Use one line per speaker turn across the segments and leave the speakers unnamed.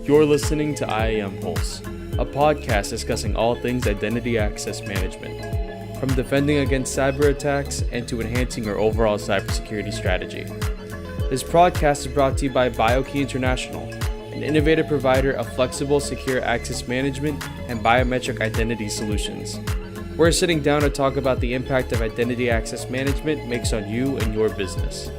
You're listening to IAM Pulse, a podcast discussing all things identity access management, from defending against cyber attacks and to enhancing your overall cybersecurity strategy. This podcast is brought to you by BioKey International, an innovative provider of flexible, secure access management and biometric identity solutions. We're sitting down to talk about the impact of identity access management makes on you and your business.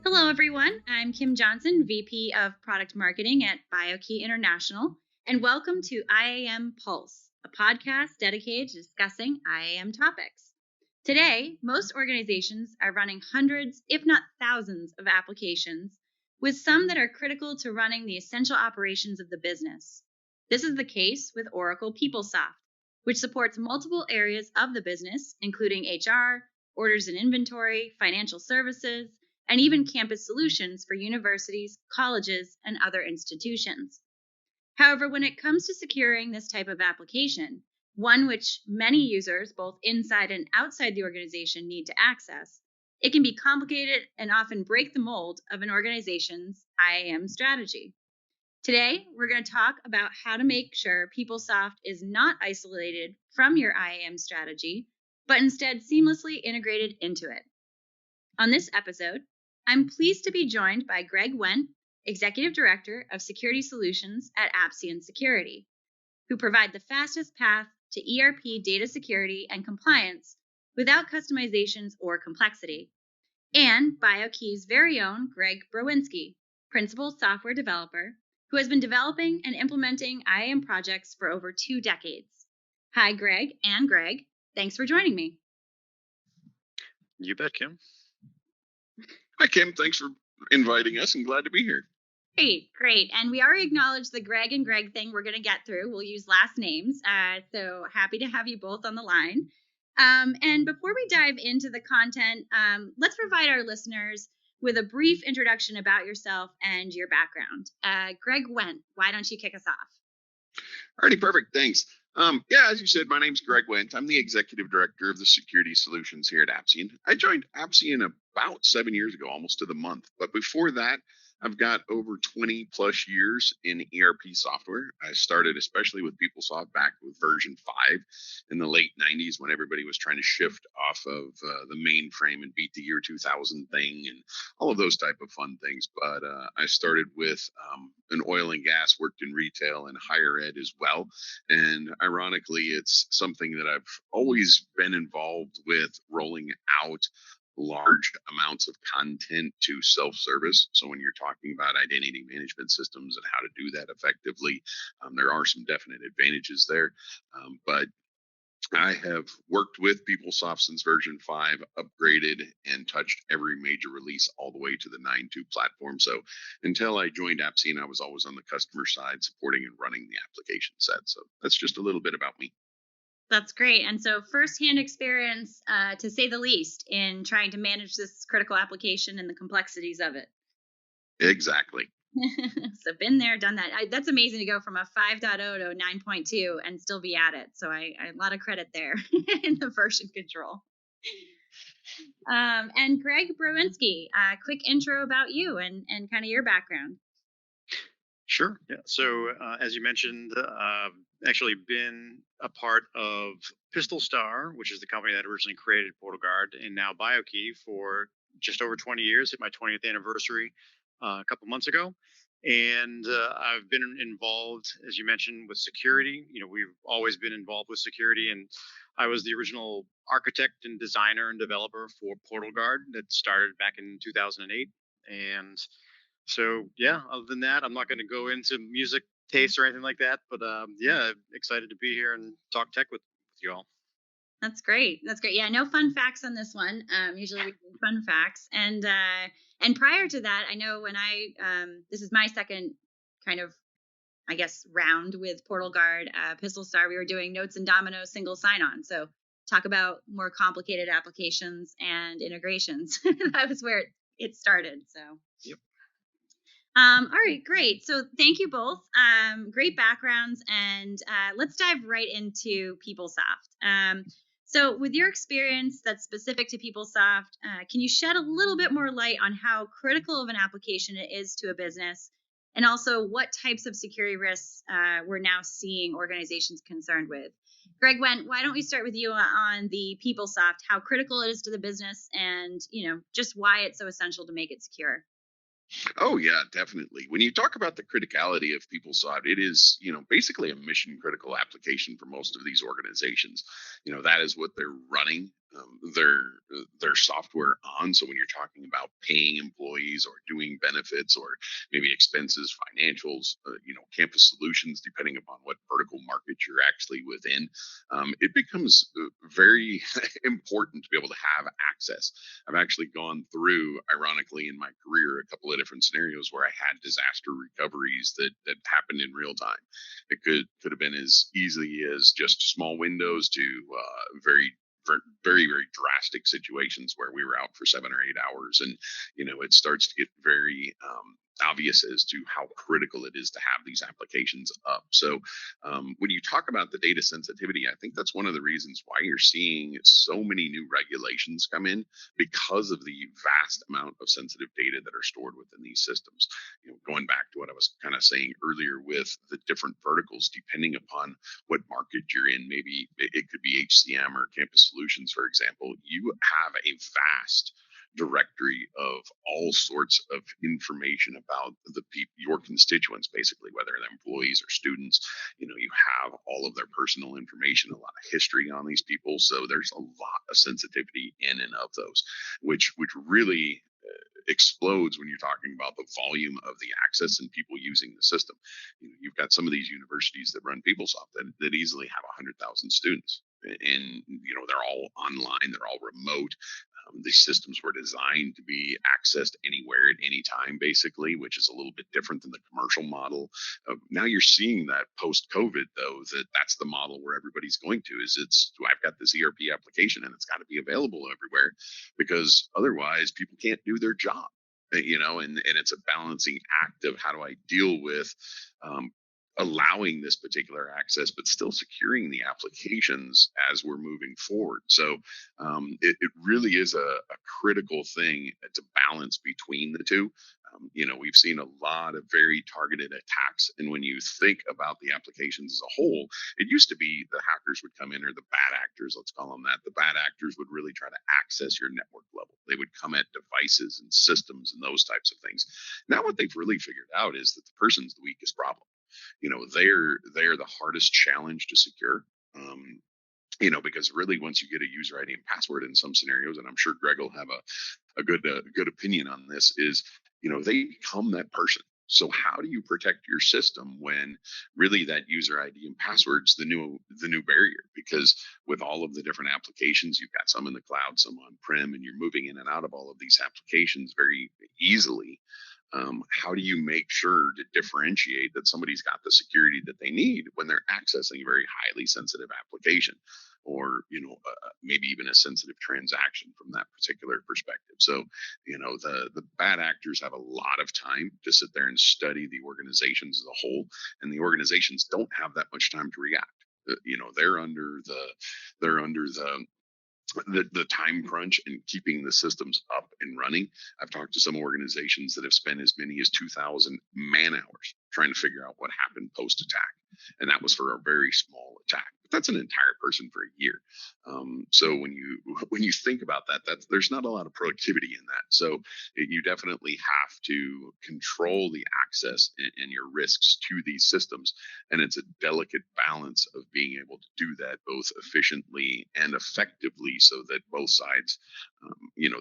Hello, everyone. I'm Kim Johnson, VP of Product Marketing at BioKey International, and welcome to IAM Pulse, a podcast dedicated to discussing IAM topics. Today, most organizations are running hundreds, if not thousands, of applications, with some that are critical to running the essential operations of the business. This is the case with Oracle PeopleSoft, which supports multiple areas of the business, including HR, orders and inventory, financial services, and even campus solutions for universities, colleges, and other institutions. However, when it comes to securing this type of application, one which many users, both inside and outside the organization, need to access, it can be complicated and often break the mold of an organization's IAM strategy. Today, we're going to talk about how to make sure PeopleSoft is not isolated from your IAM strategy, but instead seamlessly integrated into it. On this episode, I'm pleased to be joined by Greg Wendt, Executive Director of Security Solutions at Apcian Security, who provide the fastest path to ERP data security and compliance without customizations or complexity, and BioKey's very own Greg Browinski, Principal Software Developer, who has been developing and implementing IAM projects for over 2 decades. Hi, Greg and Greg. Thanks for joining me.
You bet, Kim.
Hi, Kim. Thanks for inviting us. I'm glad to be here.
Great. And we already acknowledged the Greg and Greg thing we're going to get through. We'll use last names. So happy to have you both on the line. And before we dive into the content, let's provide our listeners with a brief introduction about yourself and your background. Greg Wendt, why don't you kick us off?
Alrighty, perfect. Thanks. As you said, my name's Greg Wendt. I'm the Executive Director of the Security Solutions here at Apcian. I joined Apcian about 7 years ago, almost to the month. But before that, I've got over 20 plus years in ERP software. I started especially with PeopleSoft back with version 5 in the late 90s when everybody was trying to shift off of the mainframe and beat the year 2000 thing and all of those type of fun things. But I started with an oil and gas, worked in retail and higher ed as well. And ironically, it's something that I've always been involved with rolling out large amounts of content to self-service. So when you're talking about identity management systems and how to do that effectively, there are some definite advantages there. But I have worked with PeopleSoft since version 5, upgraded and touched every major release all the way to the 9.2 platform. So until I joined Apcian, I was always on the customer side supporting and running the application set. So that's just a little bit about me.
That's great. And so firsthand experience, to say the least, in trying to manage this critical application and the complexities of it.
Exactly.
So been there, done that. That's amazing to go from a 5.0 to 9.2 and still be at it. So I a lot of credit there in the version control. And Greg Browinski, quick intro about you and kind of your background.
Sure. Yeah. So as you mentioned, actually been a part of Pistol Star, which is the company that originally created PortalGuard, and now BioKey for just over 20 years. Hit my 20th anniversary a couple months ago. And I've been involved, as you mentioned, with security. We've always been involved with security, and I was the original architect and designer and developer for PortalGuard that started back in 2008. And so, other than that, I'm not going to go into music taste or anything like that. But excited to be here and talk tech with you all.
That's great. Yeah, no fun facts on this one. Usually we do fun facts. And prior to that, I know when this is my second kind of, I guess, round with PortalGuard, Pistol Star, we were doing Notes and Domino single sign-on. So talk about more complicated applications and integrations. That was where it started. So.
Yep.
All right, great. So thank you both. Great backgrounds, and let's dive right into PeopleSoft. So with your experience that's specific to PeopleSoft, can you shed a little bit more light on how critical of an application it is to a business, and also what types of security risks we're now seeing organizations concerned with? Greg, why don't we start with you on the PeopleSoft, how critical it is to the business, and just why it's so essential to make it secure?
Oh yeah, definitely. When you talk about the criticality of PeopleSoft, it is, basically a mission critical application for most of these organizations. That is what they're running their software on. So when you're talking about paying employees or doing benefits or maybe expenses, financials, campus solutions, depending upon what vertical market you're actually within, it becomes very important to be able to have access. I've actually gone through, ironically, in my career, a couple of different scenarios where I had disaster recoveries that happened in real time. It could have been as easily as just small windows to very drastic situations where we were out for 7 or 8 hours, and it starts to get very obvious as to how critical it is to have these applications up. So when you talk about the data sensitivity, I think that's one of the reasons why you're seeing so many new regulations come in, because of the vast amount of sensitive data that are stored within these systems. Going back to what I was kind of saying earlier with the different verticals, depending upon what market you're in, maybe it could be HCM or campus solutions, for example, you have a vast directory of all sorts of information about the people, your constituents, basically, whether they're employees or students. You have all of their personal information, a lot of history on these people. So there's a lot of sensitivity in and of those, which really explodes when you're talking about the volume of the access and people using the system. You've got some of these universities that run PeopleSoft that easily have 100,000 students, and they're all online, they're all remote. These systems were designed to be accessed anywhere at any time, basically, which is a little bit different than the commercial model. Now you're seeing that post-COVID, though, that's the model where everybody's going to. I've got this ERP application and it's got to be available everywhere, because otherwise people can't do their job. And it's a balancing act of how do I deal with allowing this particular access, but still securing the applications as we're moving forward. So it really is a critical thing to balance between the two. We've seen a lot of very targeted attacks. And when you think about the applications as a whole, it used to be the hackers would come in, or the bad actors, let's call them that. The bad actors would really try to access your network level. They would come at devices and systems and those types of things. Now, what they've really figured out is that the person's the weakest problem. They're the hardest challenge to secure. Because really, once you get a user ID and password in some scenarios, and I'm sure Greg will have a good opinion on this, is they become that person. So how do you protect your system when really that user ID and password's the new barrier? Because with all of the different applications, you've got some in the cloud, some on prem, and you're moving in and out of all of these applications very easily. How do you make sure to differentiate that somebody's got the security that they need when they're accessing a very highly sensitive application, or maybe even a sensitive transaction from that particular perspective? So the bad actors have a lot of time to sit there and study the organizations as a whole, and the organizations don't have that much time to react. They're under the time crunch and keeping the systems up and running. I've talked to some organizations that have spent as many as 2,000 man hours trying to figure out what happened post attack, and that was for a very small attack. But that's an entire person for a year. So when you think about that, there's not a lot of productivity in that. So you definitely have to control the access and your risks to these systems, and it's a delicate balance of being able to do that both efficiently and effectively, so that both sides,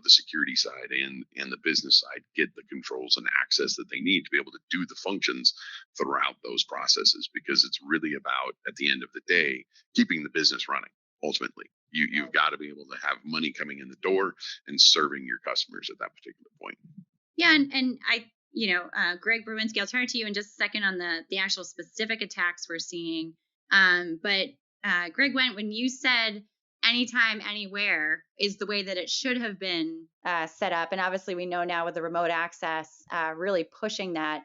the security side and the business side, get the controls and access that they need to be able to do the functions throughout those processes. Because it's really about, at the end of the day, keeping the business running. Ultimately, you've got to be able to have money coming in the door and serving your customers at that particular point.
Yeah, and I, Greg Berwinski, I'll turn to you in just a second on the actual specific attacks we're seeing. But Greg, when you said anytime, anywhere is the way that it should have been set up. And obviously, we know now with the remote access really pushing that.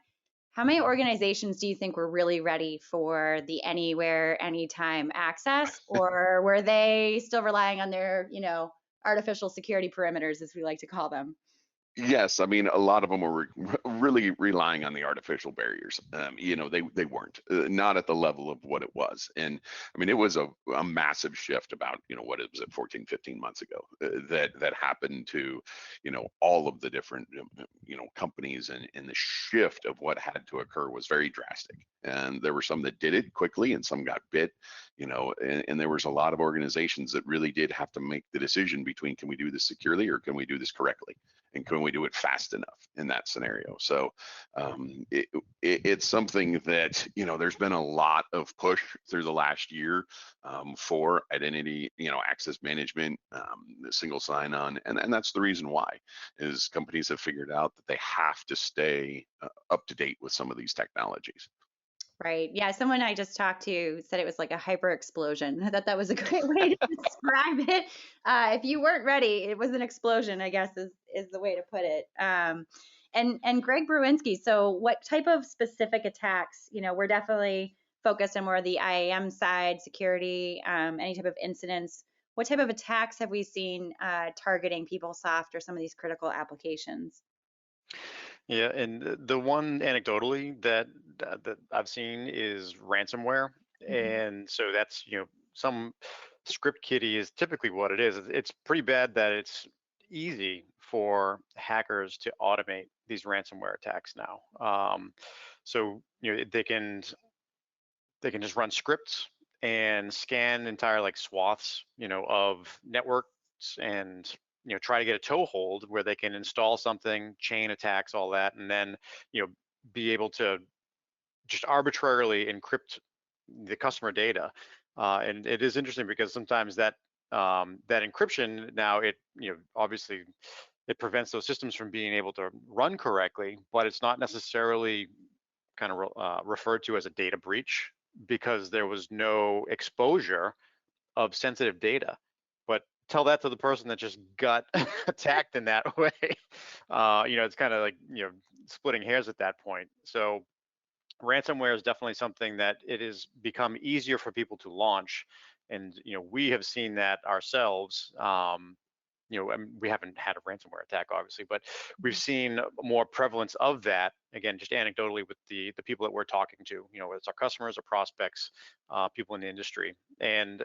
How many organizations do you think were really ready for the anywhere, anytime access, or were they still relying on their, artificial security perimeters, as we like to call them?
Yes, I mean a lot of them were really relying on the artificial barriers. They weren't not at the level of what it was, and I mean it was a massive shift about what it was at 14, 15 months ago that happened to all of the different companies, and the shift of what had to occur was very drastic. And there were some that did it quickly, and some got bit, and there was a lot of organizations that really did have to make the decision between, can we do this securely or can we do this correctly? And can we do it fast enough in that scenario? So it's something that there's been a lot of push through the last year for identity, access management, the single sign-on, and that's the reason why is companies have figured out that they have to stay up to date with some of these technologies.
Right. Yeah. Someone I just talked to said it was like a hyper explosion. I thought that was a great way to describe it. If you weren't ready, it was an explosion, I guess is the way to put it. And Greg Bruinski. So, what type of specific attacks? We're definitely focused on more of the IAM side, security, any type of incidents. What type of attacks have we seen targeting PeopleSoft or some of these critical applications?
Yeah, and the one anecdotally that I've seen is ransomware, and so that's some script kiddie is typically what it is. It's pretty bad that it's easy for hackers to automate these ransomware attacks now. So they can just run scripts and scan entire like swaths of networks, and try to get a toehold where they can install something, chain attacks, all that, and then be able to just arbitrarily encrypt the customer data. And it is interesting because sometimes that encryption now, it obviously it prevents those systems from being able to run correctly, but it's not necessarily kind of referred to as a data breach because there was no exposure of sensitive data. But tell that to the person that just got attacked in that way. It's kind of like splitting hairs at that point. So ransomware is definitely something that it has become easier for people to launch, and we have seen that ourselves. We haven't had a ransomware attack, obviously, but we've seen more prevalence of that. Again, just anecdotally with the people that we're talking to, whether it's our customers or prospects, people in the industry, and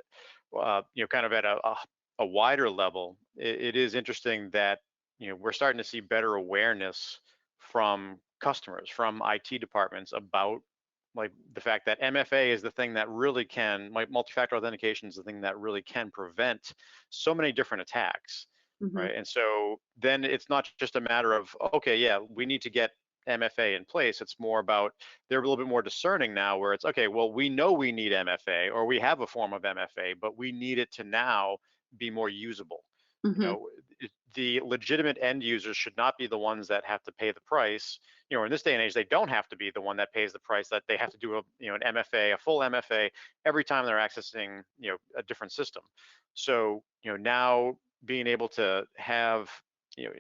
kind of at a wider level, it is interesting that we're starting to see better awareness from customers, from IT departments about like the fact that MFA is the thing that really can, like multi-factor authentication is the thing that really can prevent so many different attacks, right? And so then it's not just a matter of, okay, yeah, we need to get MFA in place. It's more about they're a little bit more discerning now where it's, okay, well, we know we need MFA or we have a form of MFA, but we need it to now be more usable. The legitimate end users should not be the ones that have to pay the price. In this day and age, they don't have to be the one that pays the price, that they have to do an MFA, a full MFA every time they're accessing a different system. So now being able to have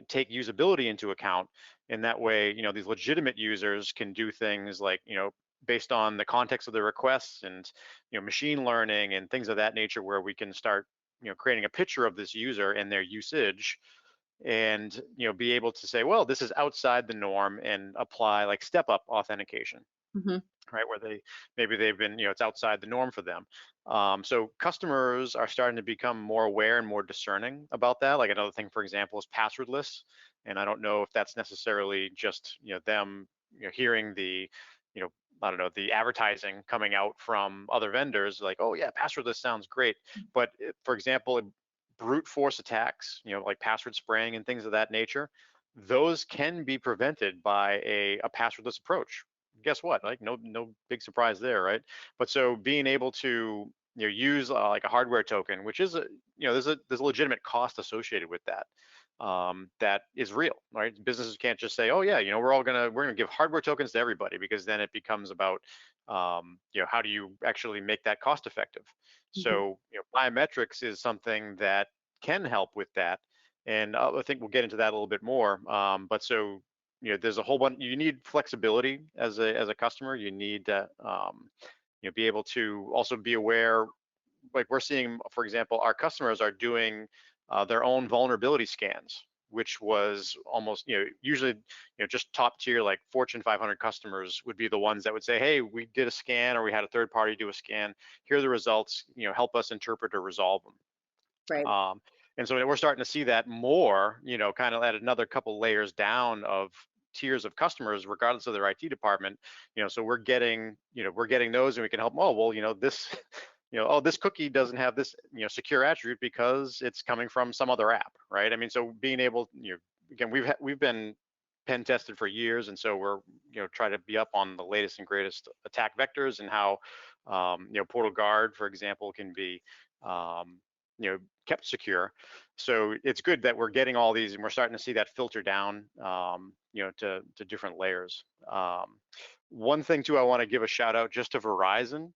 take usability into account, in that way these legitimate users can do things like based on the context of the requests and machine learning and things of that nature, where we can start creating a picture of this user and their usage, and be able to say, well, this is outside the norm, and apply like step up authentication, right, where they've been it's outside the norm for them. So customers are starting to become more aware and more discerning about that. Like another thing, for example, is passwordless, and I don't know if that's necessarily just them hearing the I don't know, the advertising coming out from other vendors, like, oh yeah, passwordless sounds great. But for example, brute force attacks, like password spraying and things of that nature, those can be prevented by a passwordless approach. Guess what? Like no big surprise there, right? But so being able to use like a hardware token, which is there's a legitimate cost associated with that. That is real, right? Businesses can't just say, oh yeah, we're gonna give hardware tokens to everybody, because then it becomes about how do you actually make that cost effective? So biometrics is something that can help with that, and I think we'll get into that a little bit more. But so there's a whole bunch. You need flexibility as a customer. You need to be able to also be aware. Like we're seeing, for example, our customers are doing their own vulnerability scans, which was almost, usually, just top tier, like Fortune 500 customers would be the ones that would say, hey, we did a scan or we had a third party do a scan. Here are the results, help us interpret or resolve them.
Right.
And so we're starting to see that more, kind of at another couple layers down of tiers of customers, regardless of their IT department. So we're getting those, and we can help them. Oh, well, this, this cookie doesn't have this, secure attribute because it's coming from some other app, right? I mean, so being able, again, we've been pen tested for years, and so we're, try to be up on the latest and greatest attack vectors and how, Portal Guard, for example, can be, kept secure. So it's good that we're getting all these, and we're starting to see that filter down, to different layers. One thing too, I want to give a shout out just to Verizon.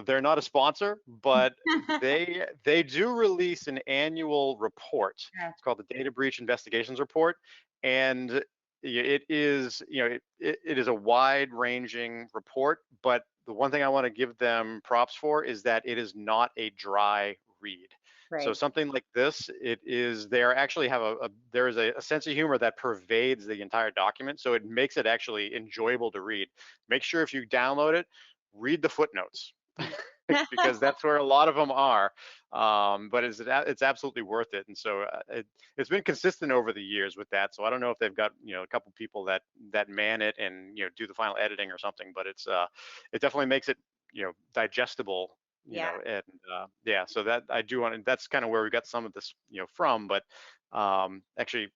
They're not a sponsor, but they do release an annual report. It's called the Data Breach Investigations Report, and it is, it is a wide-ranging report. But the one thing I want to give them props for is that it is not a dry read.
Right.
So something like this, they actually have there is a sense of humor that pervades the entire document, so it makes it actually enjoyable to read. Make sure if you download it, read the footnotes. Because that's where a lot of them are, but it's absolutely worth it. And so it's been consistent over the years with that. So I don't know if they've got a couple people that man it and do the final editing or something, but it definitely makes it digestible. So that I do want, and that's kind of where we got some of this from. But actually,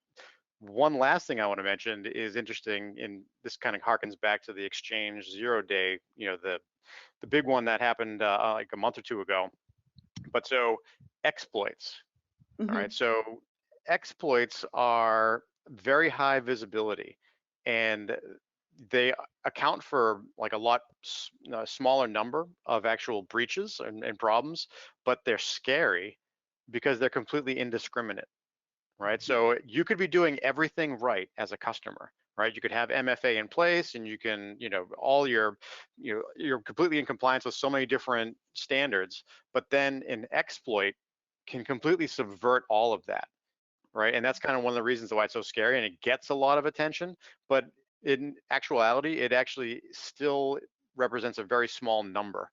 one last thing I want to mention is interesting, and this kind of harkens back to the Exchange 0 day, the big one that happened like a month or two ago. But so exploits, all right. So exploits are very high visibility, and they account for like a lot smaller number of actual breaches and problems, but they're scary because they're completely indiscriminate. Right, so you could be doing everything right as a customer, right? You could have MFA in place, and you can, all you're completely in compliance with so many different standards, but then an exploit can completely subvert all of that, right? And that's kind of one of the reasons why it's so scary, and it gets a lot of attention, but in actuality, it actually still represents a very small number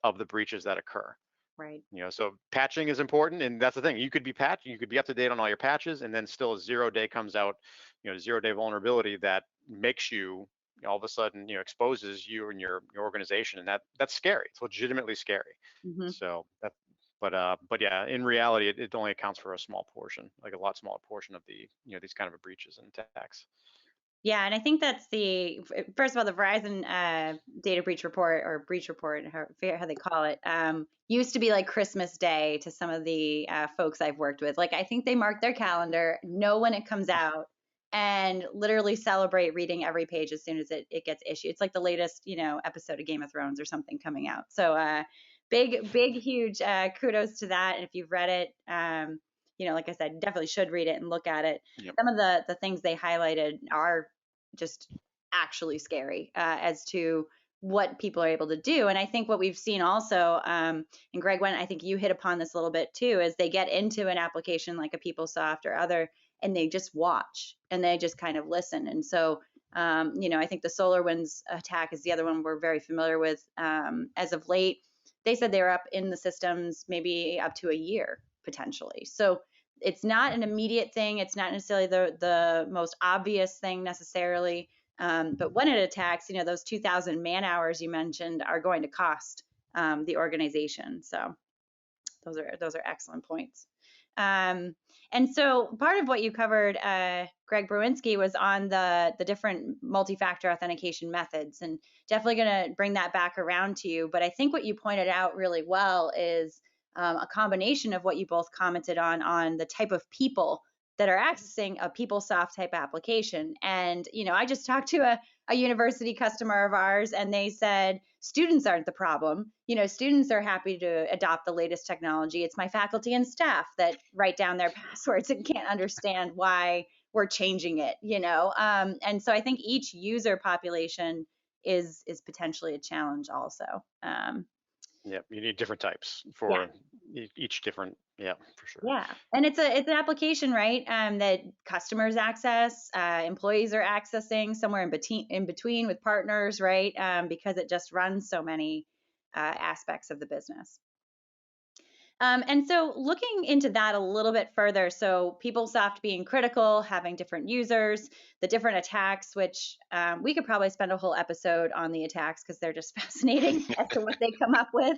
of the breaches that occur.
Right.
So patching is important, and that's the thing. You could be patched, you could be up to date on all your patches, and then still a 0 day comes out, 0 day vulnerability that makes you all of a sudden, exposes you and your organization, and that's scary. It's legitimately scary. So that, but yeah, in reality, it only accounts for a small portion, like a lot smaller portion of the, these kind of breaches and attacks.
Yeah, and I think that's first of all, the Verizon data breach report, or breach report, how they call it, used to be like Christmas Day to some of the folks I've worked with. Like, I think they mark their calendar, know when it comes out, and literally celebrate reading every page as soon as it gets issued. It's like the latest, episode of Game of Thrones or something coming out. So big, huge kudos to that. And if you've read it, like I said, definitely should read it and look at it.
Yep.
Some of the things they highlighted are just actually scary as to what people are able to do. And I think what we've seen also, and Greg, I think you hit upon this a little bit too, is they get into an application like a PeopleSoft or other, and they just watch and they just kind of listen. And so, I think the SolarWinds attack is the other one we're very familiar with. As of late, they said they were up in the systems maybe up to a year potentially. So it's not an immediate thing. It's not necessarily the most obvious thing necessarily. But when it attacks, those 2,000 man hours you mentioned are going to cost the organization. So those are excellent points. And so part of what you covered, Greg Browinski, was on the different multi-factor authentication methods, and definitely going to bring that back around to you. But I think what you pointed out really well is a combination of what you both commented on the type of people that are accessing a PeopleSoft type application. And, I just talked to a university customer of ours, and they said, students aren't the problem. Students are happy to adopt the latest technology. It's my faculty and staff that write down their passwords and can't understand why we're changing it, and so I think each user population is potentially a challenge also.
Yeah, you need different types
Yeah.
for each different. Yeah, for sure.
Yeah, and it's an application, right? That customers access, employees are accessing somewhere in between with partners, right? Because it just runs so many aspects of the business. And so looking into that a little bit further, so PeopleSoft being critical, having different users, the different attacks, which we could probably spend a whole episode on the attacks because they're just fascinating as to what they come up with.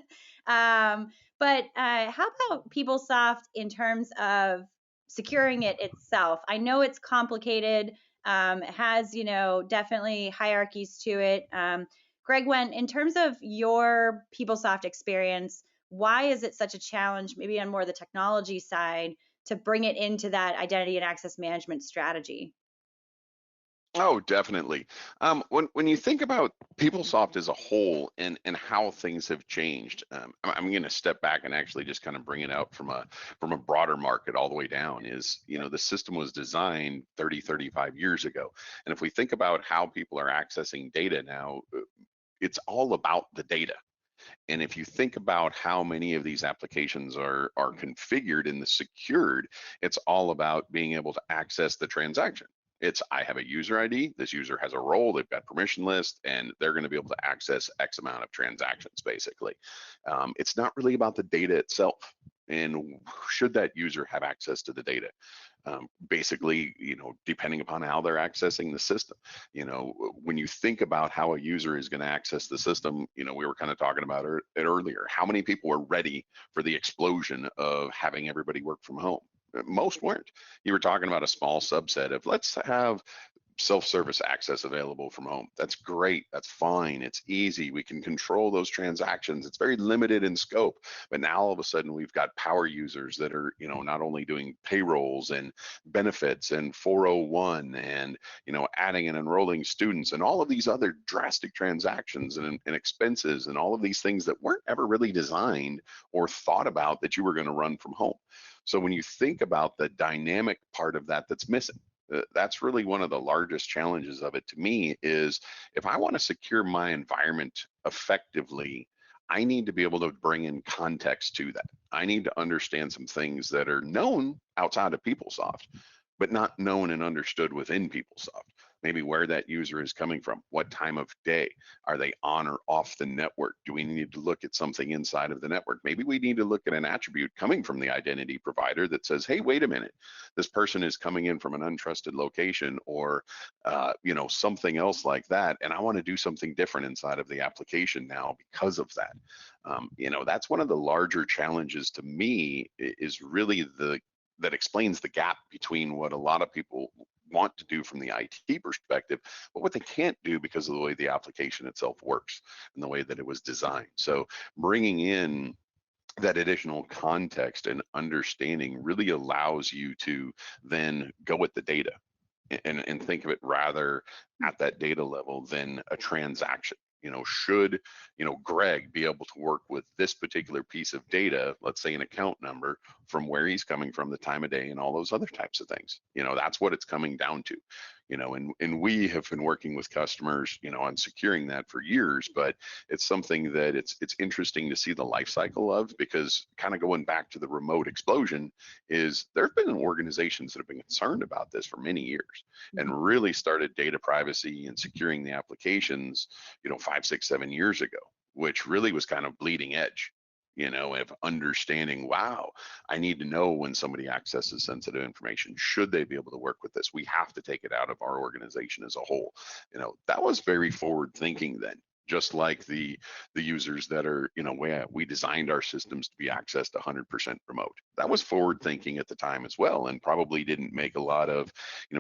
But how about PeopleSoft in terms of securing it itself? I know it's complicated. It has, definitely hierarchies to it. Greg, in terms of your PeopleSoft experience, why is it such a challenge, maybe on more the technology side, to bring it into that identity and access management strategy?
Oh, definitely. When you think about PeopleSoft as a whole and how things have changed, I'm going to step back and actually just kind of bring it out from a broader market all the way down. Is the system was designed 35 years ago, and if we think about how people are accessing data now, it's all about the data. And if you think about how many of these applications are configured in the secured, it's all about being able to access the transaction. It's, I have a user ID, this user has a role, they've got permission list, and they're going to be able to access X amount of transactions, basically. It's not really about the data itself. And should that user have access to the data? Basically, depending upon how they're accessing the system. When you think about how a user is going to access the system, we were kind of talking about it earlier. How many people were ready for the explosion of having everybody work from home? Most weren't. You were talking about a small subset of, let's have self-service access available from home. That's great. That's fine. It's easy. We can control those transactions. It's very limited in scope. But now all of a sudden we've got power users that are, not only doing payrolls and benefits and 401 and, adding and enrolling students and all of these other drastic transactions and expenses and all of these things that weren't ever really designed or thought about that you were going to run from home. So when you think about the dynamic part of that that's missing, that's really one of the largest challenges of it to me. Is if I want to secure my environment effectively, I need to be able to bring in context to that. I need to understand some things that are known outside of PeopleSoft, but not known and understood within PeopleSoft. Maybe where that user is coming from, what time of day, are they on or off the network? Do we need to look at something inside of the network? Maybe we need to look at an attribute coming from the identity provider that says, hey, wait a minute, this person is coming in from an untrusted location, or something else like that, and I want to do something different inside of the application now because of that. That's one of the larger challenges to me, is really that explains the gap between what a lot of people want to do from the IT perspective, but what they can't do because of the way the application itself works and the way that it was designed. So bringing in that additional context and understanding really allows you to then go with the data and think of it rather at that data level than a transaction. Should Greg be able to work with this particular piece of data, let's say an account number, from where he's coming from, the time of day, and all those other types of things? That's what it's coming down to. And we have been working with customers, on securing that for years, but it's something that it's interesting to see the life cycle of, because kind of going back to the remote explosion, is there have been organizations that have been concerned about this for many years and really started data privacy and securing the applications, 5, 6, 7 years ago, which really was kind of bleeding edge. Of understanding, wow, I need to know when somebody accesses sensitive information. Should they be able to work with this? We have to take it out of our organization as a whole. That was very forward thinking then. Just like the users that are, we designed our systems to be accessed 100% remote. That was forward thinking at the time as well, and probably didn't make a lot of,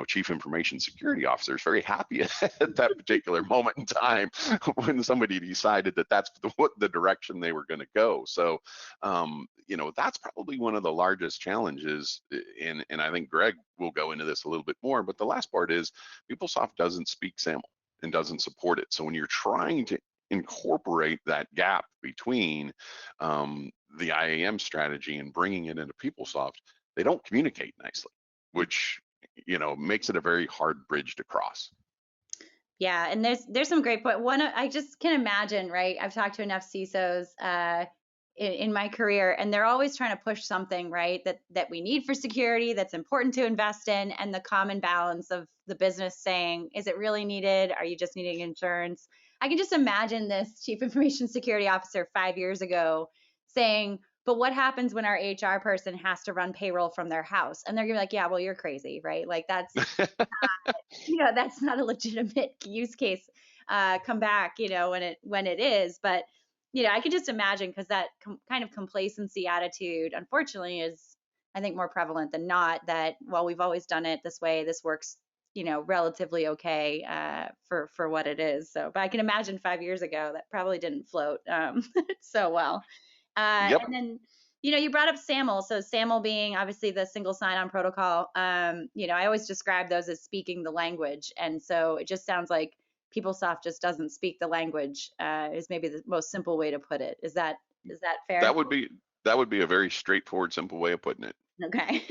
chief information security officers very happy at that particular moment in time when somebody decided that that's the direction they were going to go. So, that's probably one of the largest challenges. And I think Greg will go into this a little bit more, but the last part is PeopleSoft doesn't speak Saml. and doesn't support it. So when you're trying to incorporate that gap between the IAM strategy and bringing it into PeopleSoft, they don't communicate nicely, which makes it a very hard bridge to cross.
Yeah, and there's some great point. I just can imagine, right? I've talked to enough CISOs in my career, and they're always trying to push something, right? That we need for security, that's important to invest in, and the common balance of the business saying, is it really needed? Are you just needing insurance? I can just imagine this chief information security officer 5 years ago saying, but what happens when our HR person has to run payroll from their house? And they're gonna be like, yeah, well, you're crazy, right? Like that's that's not a legitimate use case. Come back, when it is. But I could just imagine, because that kind of complacency attitude, unfortunately, is I think more prevalent than not. That, well, we've always done it this way. This works, relatively okay for what it is. So, but I can imagine 5 years ago that probably didn't float so well.
Yep.
And then, you brought up Saml. So Saml being obviously the single sign-on protocol. I always describe those as speaking the language. And so it just sounds like PeopleSoft just doesn't speak the language, is maybe the most simple way to put it. Is that fair?
That would be a very straightforward, simple way of putting it.
Okay.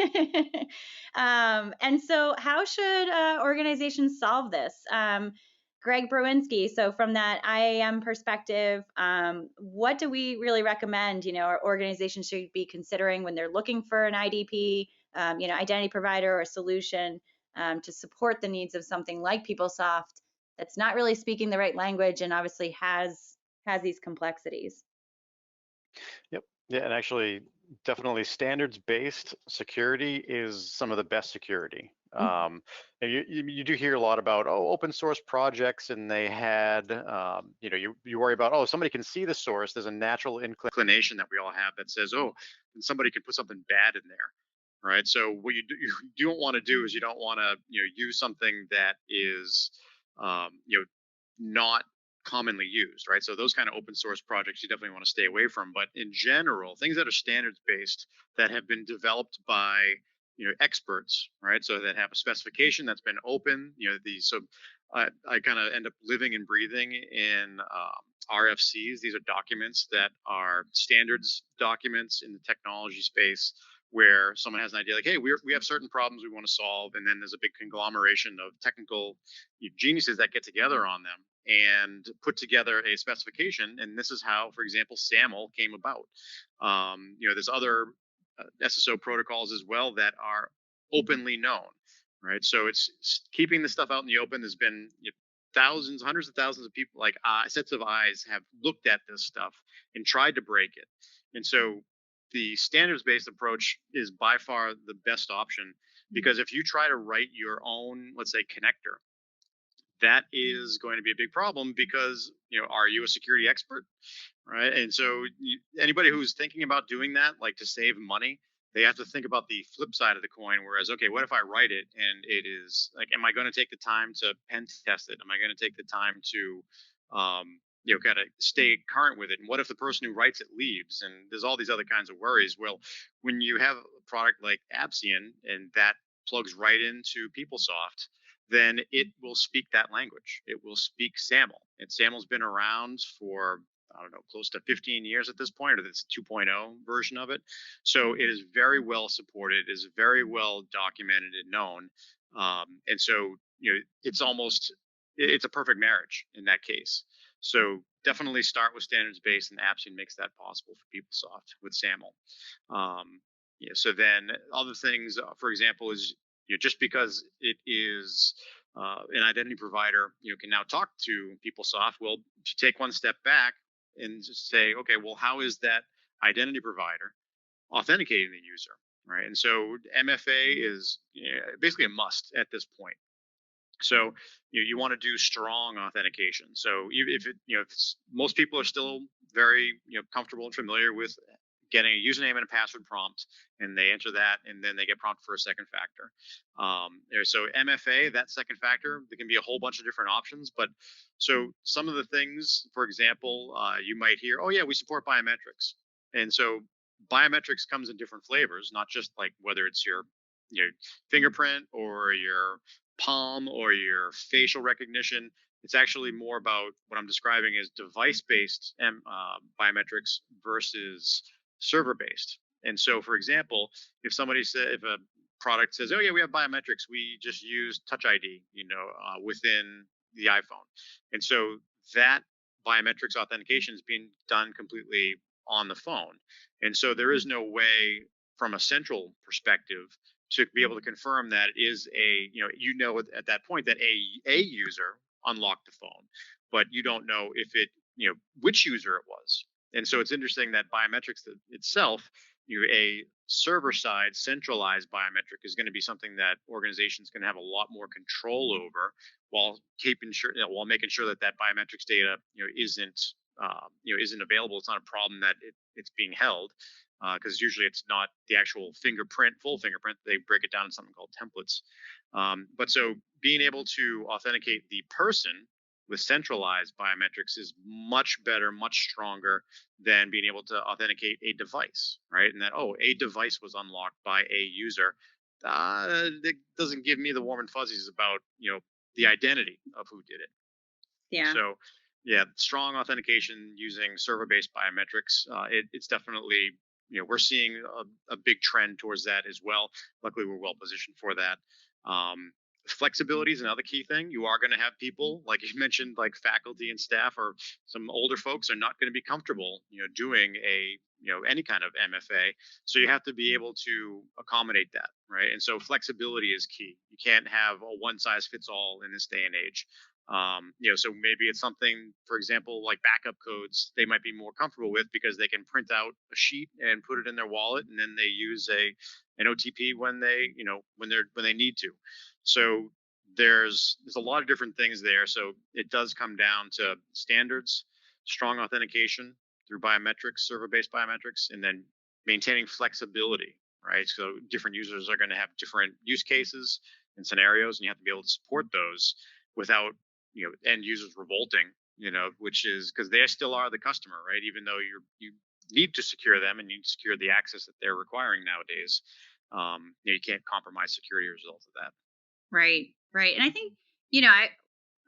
And so how should organizations solve this? Greg Browinski, so from that IAM perspective, what do we really recommend, our organizations should be considering when they're looking for an IDP, identity provider or solution to support the needs of something like PeopleSoft that's not really speaking the right language and obviously has these complexities?
Yep. Yeah, and actually, definitely standards-based security is some of the best security. And you do hear a lot about open source projects, and they had you worry about somebody can see the source. There's a natural inclination that we all have that says and somebody could put something bad in there, right? So what you don't want to do is you don't want to use something that is not commonly used, right? So those kind of open source projects you definitely want to stay away from. But in general, things that are standards based that have been developed by experts, right? So that have a specification that's been open. So I kind of end up living and breathing in RFCs. These are documents that are standards documents in the technology space, where someone has an idea like, hey, we have certain problems we want to solve, and then there's a big conglomeration of technical geniuses that get together on them and put together a specification. And this is how, for example, Saml came about. There's other SSO protocols as well that are openly known, right? So it's keeping the stuff out in the open. There's been thousands, hundreds of thousands of people, like sets of eyes, have looked at this stuff and tried to break it. And so the standards-based approach is by far the best option, because if you try to write your own, let's say, connector, that is going to be a big problem, because are you a security expert, right? And so anybody who's thinking about doing that, like to save money, they have to think about the flip side of the coin. Whereas, okay, what if I write it and it is like, am I going to take the time to pen test it? Am I going to take the time to kind of stay current with it? And what if the person who writes it leaves? And there's all these other kinds of worries. Well, when you have a product like Appsian and that plugs right into PeopleSoft, then it will speak that language. It will speak Saml. And Saml's been around for, I don't know, close to 15 years at this point, or this 2.0 version of it. So it is very well supported, is very well documented and known. And so, it's a perfect marriage in that case. So definitely start with standards based, and Appsian makes that possible for PeopleSoft with Saml. So then other things, for example, is just because it is an identity provider, can now talk to PeopleSoft. Well, to take one step back and just say, okay, well, how is that identity provider authenticating the user, right? And so MFA is basically a must at this point. So you want to do strong authentication. So if most people are still very comfortable and familiar with getting a username and a password prompt, and they enter that, and then they get prompted for a second factor. So MFA, that second factor, there can be a whole bunch of different options. But so some of the things, for example, you might hear, oh yeah, we support biometrics. And so biometrics comes in different flavors, not just like whether it's your fingerprint or your palm or your facial recognition.
It's actually more about what I'm describing is device-based biometrics versus server-based. And so, for example, if a product says, "Oh yeah, we have biometrics. We just use Touch ID, within the iPhone," and so that biometrics authentication is being done completely on the phone, and so there is no way from a central perspective to be able to confirm that is at that point that a user unlocked the phone, but you don't know if it which user it was. And so it's interesting that biometrics itself, a server side centralized biometric is going to be something that organizations can have a lot more control over, while making sure that biometrics data isn't available. It's not a problem that it's being held, because usually it's not the actual full fingerprint. They break it down in something called templates. But so being able to authenticate the person with centralized biometrics is much better, much stronger than being able to authenticate a device, right? And that, a device was unlocked by a user. It doesn't give me the warm and fuzzies about, the identity of who did it.
Yeah.
So, yeah, strong authentication using server-based biometrics. It's definitely, we're seeing a big trend towards that as well. Luckily, we're well positioned for that. Flexibility is another key thing. You are going to have people, like you mentioned, like faculty and staff, or some older folks are not going to be comfortable, doing any kind of MFA. So you have to be able to accommodate that, right? And so flexibility is key. You can't have a one size fits all in this day and age. So maybe it's something, for example, like backup codes, they might be more comfortable with because they can print out a sheet and put it in their wallet, and then they use an OTP when they need to. So there's a lot of different things there. So it does come down to standards, strong authentication through biometrics, server-based biometrics, and then maintaining flexibility, right? So different users are going to have different use cases and scenarios, and you have to be able to support those without end users revolting, which is because they still are the customer, right? Even though you need to secure them and you need to secure the access that they're requiring nowadays, you can't compromise security as a result of that.
Right. And I think,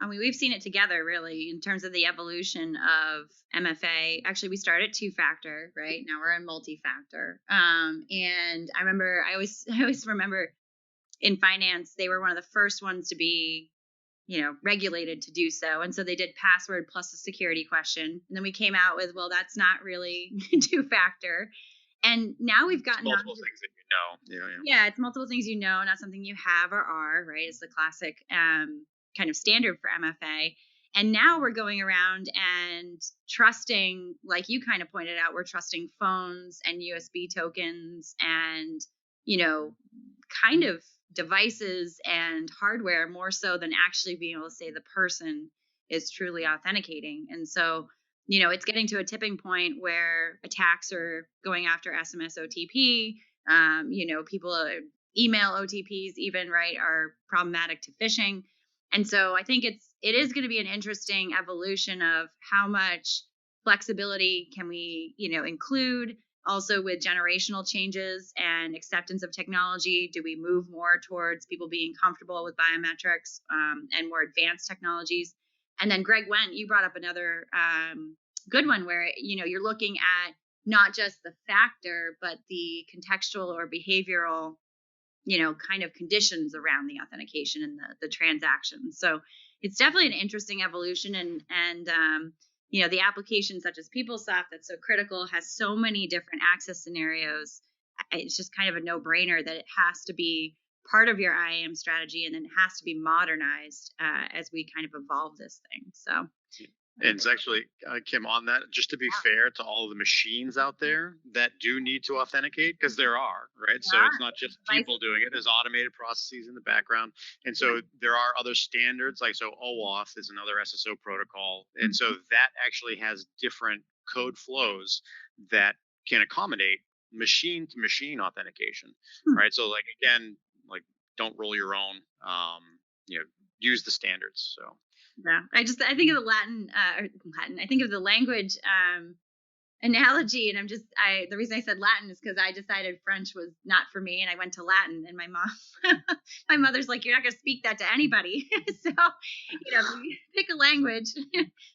I mean, we've seen it together really in terms of the evolution of MFA. Actually, we started 2-factor, right? Now we're in multi-factor. And I always remember in finance, they were one of the first ones to be, regulated to do so. And so they did password plus a security question. And then we came out with, well, that's not really 2-factor. And now we've gotten
multiple things that
Yeah, it's multiple things not something you have or are, right? It's the classic kind of standard for MFA. And now we're going around and trusting, like you kind of pointed out, we're trusting phones and USB tokens and, kind of devices and hardware more so than actually being able to say the person is truly authenticating. And so, it's getting to a tipping point where attacks are going after SMS OTP. People email OTPs even, right, are problematic to phishing. And so I think it is going to be an interesting evolution of how much flexibility can we, include also with generational changes and acceptance of technology. Do we move more towards people being comfortable with biometrics and more advanced technologies? And then Greg Wendt, you brought up another good one where, you're looking at not just the factor, but the contextual or behavioral, kind of conditions around the authentication and the transaction. So it's definitely an interesting evolution. And the application such as PeopleSoft that's so critical has so many different access scenarios. It's just kind of a no-brainer that it has to be part of your IAM strategy, and then it has to be modernized as we kind of evolve this thing. So.
And it's actually, Kim, on that, just to be fair to all of the machines out there that do need to authenticate, because there are, right? So it's not just people doing it. There's automated processes in the background. And so there are other standards, like so OAuth is another SSO protocol. And so that actually has different code flows that can accommodate machine to machine authentication, right? So like, again, like don't roll your own, use the standards. So.
Yeah, I think of the Latin. I think of the language analogy, and the reason I said Latin is because I decided French was not for me, and I went to Latin, and my mother's like, you're not going to speak that to anybody. So, you pick a language,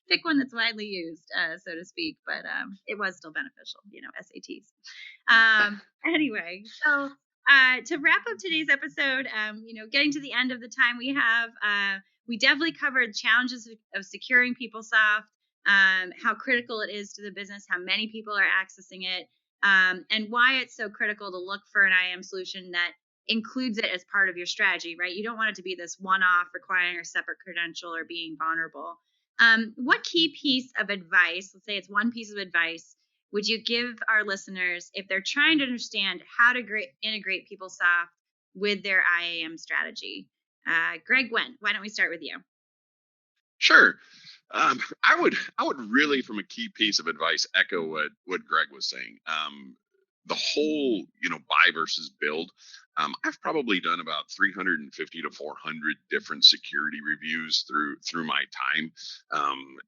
pick one that's widely used, so to speak. But it was still beneficial, SATs. Anyway, so to wrap up today's episode, getting to the end of the time we have, we definitely covered challenges of securing PeopleSoft, how critical it is to the business, how many people are accessing it, and why it's so critical to look for an IAM solution that includes it as part of your strategy, right? You don't want it to be this one-off requiring a separate credential or being vulnerable. What key piece of advice, let's say it's one piece of advice, would you give our listeners if they're trying to understand how to integrate PeopleSoft with their IAM strategy? Greg Wendt, why don't we start with you?
Sure. I would really, from a key piece of advice, echo what Greg was saying. The whole, buy versus build. I've probably done about 350 to 400 different security reviews through my time,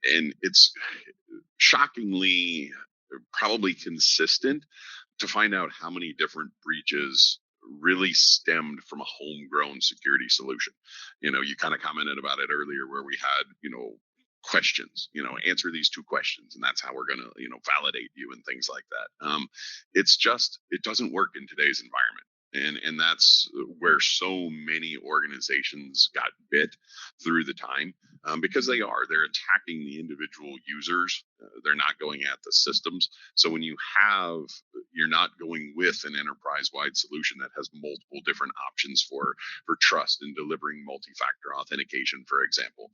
and it's shockingly probably consistent to find out how many different breaches really stemmed from a homegrown security solution. You kind of commented about it earlier where we had, questions, answer these 2 questions, and that's how we're going to, validate you and things like that. It doesn't work in today's environment. And that's where so many organizations got bit through the time, because they're attacking the individual users. They're not going at the systems. So when you're not going with an enterprise-wide solution that has multiple different options for trust and delivering multi-factor authentication, for example,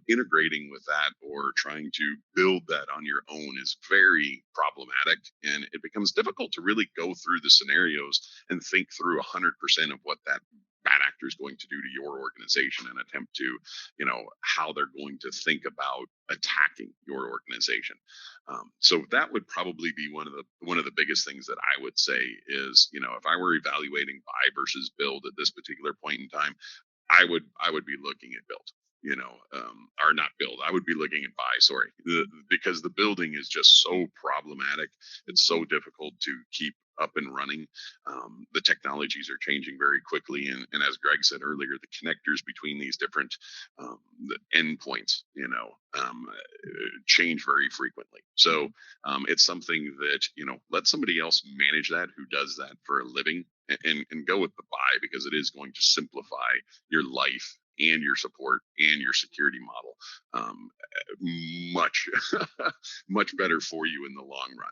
integrating with that or trying to build that on your own is very problematic, and it becomes difficult to really go through the scenarios and think through 100% of what that bad actor is going to do to your organization and attempt to, how they're going to think about attacking your organization. So that would probably be one of the biggest things that I would say is, if I were evaluating buy versus build at this particular point in time, I would be looking at build. Or not build. I would be looking at buy, sorry, because the building is just so problematic. It's so difficult to keep up and running. The technologies are changing very quickly. And as Greg said earlier, the connectors between these different the endpoints, change very frequently. So it's something that, let somebody else manage that who does that for a living, and go with the buy, because it is going to simplify your life and your support and your security model much much better for you in the long run.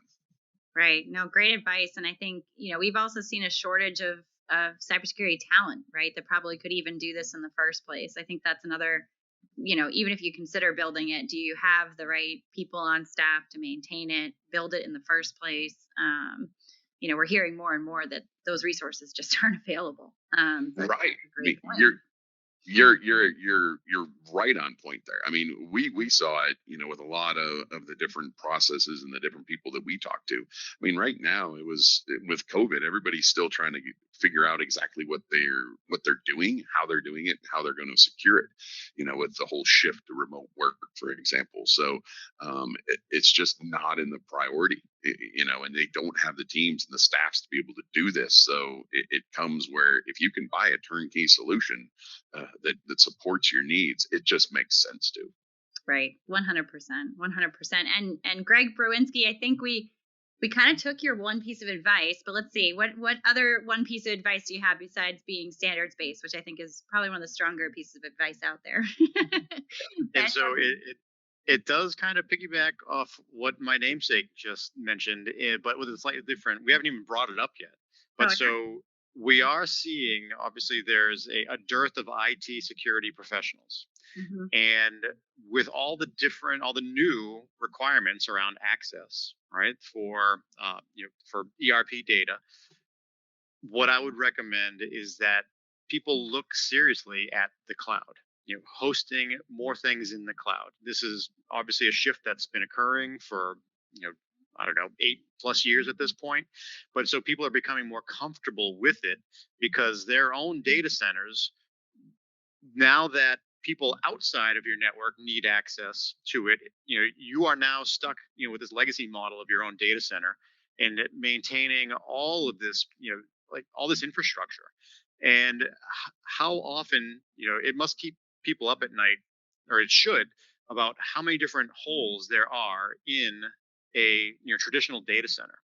Right. No, great advice. And I think, we've also seen a shortage of cybersecurity talent, right? That probably could even do this in the first place. I think that's another, even if you consider building it, do you have the right people on staff to maintain it, build it in the first place? We're hearing more and more that those resources just aren't available.
Right. You're right on point there. I mean, we saw it, with a lot of the different processes and the different people that we talked to. I mean, right now with COVID, everybody's still trying to figure out exactly what they're doing, how they're doing it, how they're going to secure it, with the whole shift to remote work, for example. So it's just not in the priority, and they don't have the teams and the staffs to be able to do this. So it comes where if you can buy a turnkey solution that supports your needs, it just makes sense to.
Right. 100%. And Greg Browinski, I think we kind of took your one piece of advice, but let's see, what other one piece of advice do you have besides being standards based, which I think is probably one of the stronger pieces of advice out there?
And so it does kind of piggyback off what my namesake just mentioned, but with a slightly different. We haven't even brought it up yet, but so we are seeing, obviously, there's a dearth of IT security professionals. Mm-hmm. And with all the new requirements around access, right, for ERP data, what I would recommend is that people look seriously at the cloud, hosting more things in the cloud. This is obviously a shift that's been occurring for, 8+ years at this point. But so people are becoming more comfortable with it because their own data centers, now that people outside of your network need access to it, you are now stuck, with this legacy model of your own data center and maintaining all of this, like all this infrastructure. And how often, it must keep people up at night, or it should, about how many different holes there are in a traditional data center.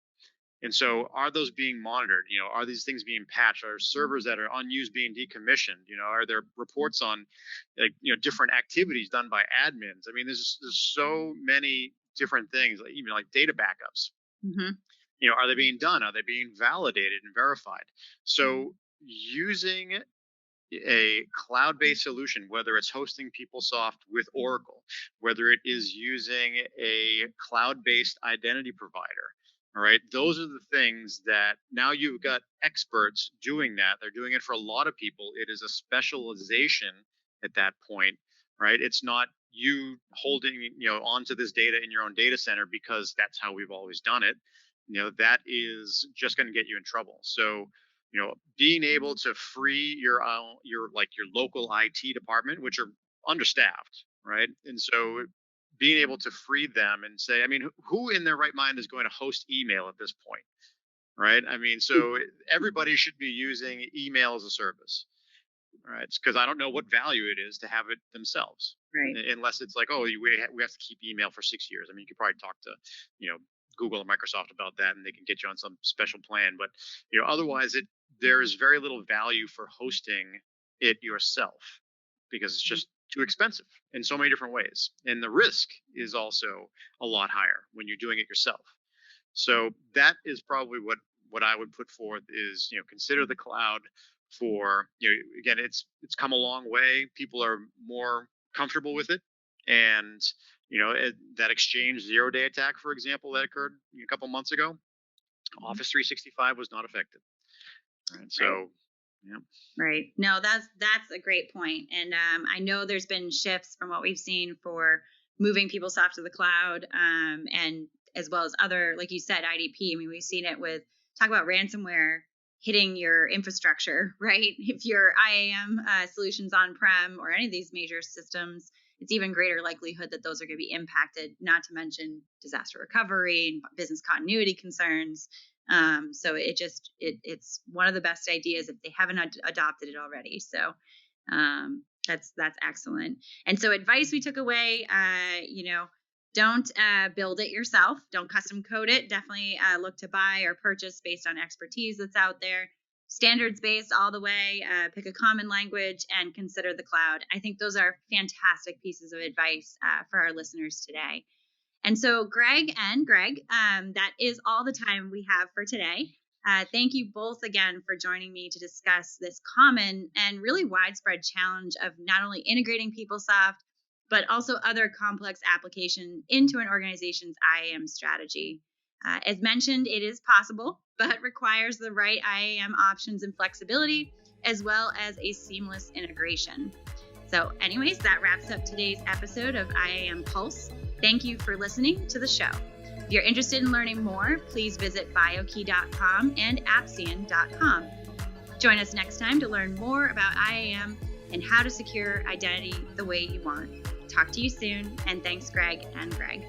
And so are those being monitored? Are these things being patched? Are servers that are unused being decommissioned? Are there reports on different activities done by admins? I mean, there's so many different things, like even like data backups.
Mm-hmm.
Are they being done? Are they being validated and verified? So using a cloud-based solution, whether it's hosting PeopleSoft with Oracle, whether it is using a cloud-based identity provider, all right, those are the things that now you've got experts doing that. They're doing it for a lot of people. It is a specialization at that point, right? It's not you holding, onto this data in your own data center because that's how we've always done it. That is just going to get you in trouble. So, being able to free your local IT department, which are understaffed, right? And so being able to free them and say, I mean, who in their right mind is going to host email at this point, right? I mean, so everybody should be using email as a service, right? Because I don't know what value it is to have it themselves,
Right.
unless it's like, oh, we have to keep email for 6 years. I mean, you could probably talk to, Google or Microsoft about that, and they can get you on some special plan. But otherwise, there is very little value for hosting it yourself because it's just too expensive in so many different ways, and the risk is also a lot higher when you're doing it yourself. So that is probably what I would put forth is consider the cloud for again, it's come a long way. People are more comfortable with it, and that Exchange 0-day attack, for example, that occurred a couple months ago, Office 365 was not affected. Right. So, yeah.
Right. No, that's a great point. And I know there's been shifts from what we've seen for moving PeopleSoft to the cloud, and as well as other, like you said, IDP. I mean, we've seen it with, talk about ransomware hitting your infrastructure, right? If your IAM solutions on-prem or any of these major systems, it's even greater likelihood that those are going to be impacted, not to mention disaster recovery and business continuity concerns. So it's one of the best ideas if they haven't adopted it already. So that's excellent. And so advice we took away, don't build it yourself. Don't custom code it. Definitely look to buy or purchase based on expertise that's out there. Standards based all the way. Pick a common language and consider the cloud. I think those are fantastic pieces of advice for our listeners today. And so Greg, that is all the time we have for today. Thank you both again for joining me to discuss this common and really widespread challenge of not only integrating PeopleSoft, but also other complex application into an organization's IAM strategy. As mentioned, it is possible, but requires the right IAM options and flexibility, as well as a seamless integration. So anyways, that wraps up today's episode of IAM Pulse. Thank you for listening to the show. If you're interested in learning more, please visit biokey.com and appsian.com. Join us next time to learn more about IAM and how to secure identity the way you want. Talk to you soon, and thanks, Greg and Greg.